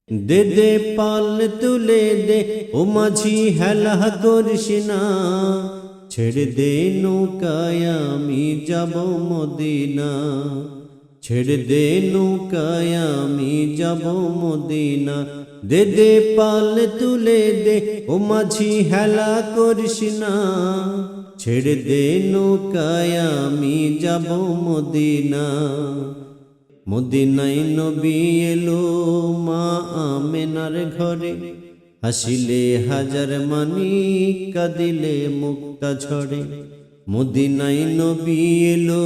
দে দে পাল তুলে দে ও মাঝি হেলা করিস না, ছেড়ে দে নৌকায় আমি যাব মদিনা, ছেড়ে দে নৌকায় আমি যাব মদিনা। দে দে পাল তুলে দে ও মাঝি হেলা করিস না, ছেড়ে দে নৌকায় আমি যাব মদিনা। মদিনায় নবী এলো মা আমেনার ঘরে, হাসিলে হাজার মানি কাঁদিলে মুক্তা ঝরে। মদিনায় নবী এলো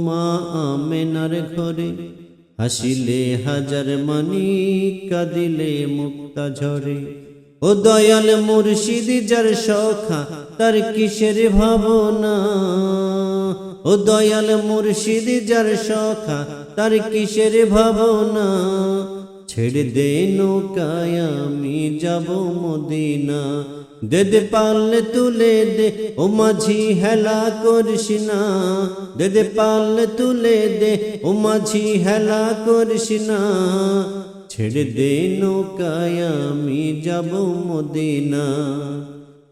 মা আমেনার ঘরে, হাসিলে হাজার মানি কাঁদিলে মুক্তা ঝরে। ও দয়াল মুর্শিদ যার সখা তার কিসের ভাবনা, ও দয়াল মুর্শিদ যার সখা তার কিসের ভাবনা। ছেড়ে দে নৌকায় আমি যাব মদিনা, দে দে পাল তুলে দে ও মাঝি হেলা করিস না, দে দে পাল তুলে দে ও মাঝি হেলা করিস না। ছেড়ে দে নৌকায় আমি যাব মদিনা,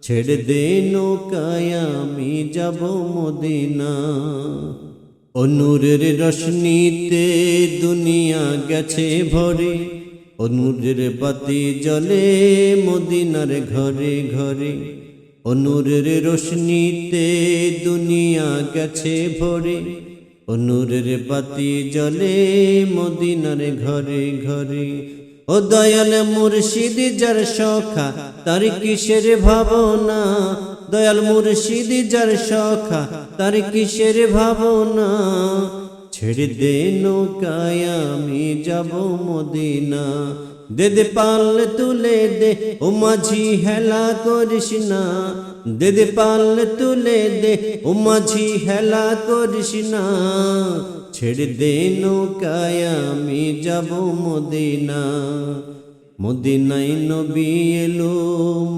ছেড়ে দে নৌকায় আমি যাব মদিনা। ও নূরের রশ্মিতে দুনিয়া গেছে ভরে, ও নূরের বাতি জ্বলে মদিনার ঘরে ঘরে। ও নূরের রশ্মিতে দুনিয়া গেছে ভরে, ও নূরের বাতি জ্বলে মদিনার ঘরে ঘরে। ও দয়াল মুর্শিদ যার সখা তার কিসের ভাবনা, দয়াল মুর্শিদ যার সখা তার কিসের ভাবনা। ছেড়ে দে নৌকায় আমি যাব মদিনা, দে দে পাল তুলে দে ও মাঝি হেলা করিস না, দে দে পাল তুলে দে ও মাঝি হেলা করিস না। ছেড়ে দে নৌকায় আমি যাব মদিনা। মদিনায় নবী এলো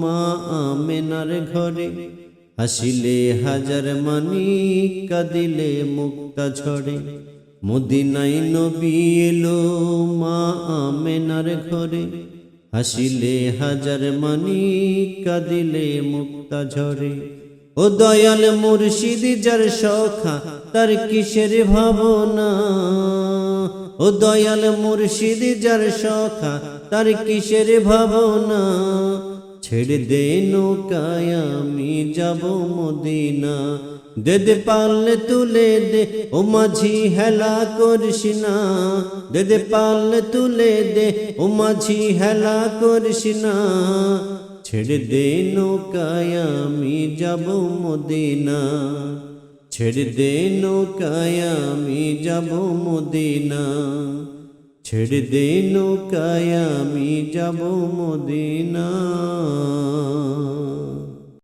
মা আমেনার ঘরে, হাসিলে হাজার মানি কাঁদিলে মুক্তা ঝরে। মদিনায় নবী এলো মা আমেনার ঘরে, হাসিলে হাজার মানি কাঁদিলে মুক্তা ঝরে। ও দয়াল মুর্শিদ যার সখা তার কিসের ভাবনা, ও দয়াল মুর্শিদ যার সখা তার কিসের ভাবনা। ছেড়ে দে নৌকায় আমি যাব মদিনা, দে দে পাল তুলে দে ও মাঝি হেলা করিস না, দে দে পাল তুলে দে ও মাঝি হেলা করিস না। ছেড়ে দে নৌকায় আমি যাব মদিনা, ছেড়ে দে নৌকায় আমি যাব মদিনা, ছেড়ে দে নৌকায় আমি যাব মদিনা।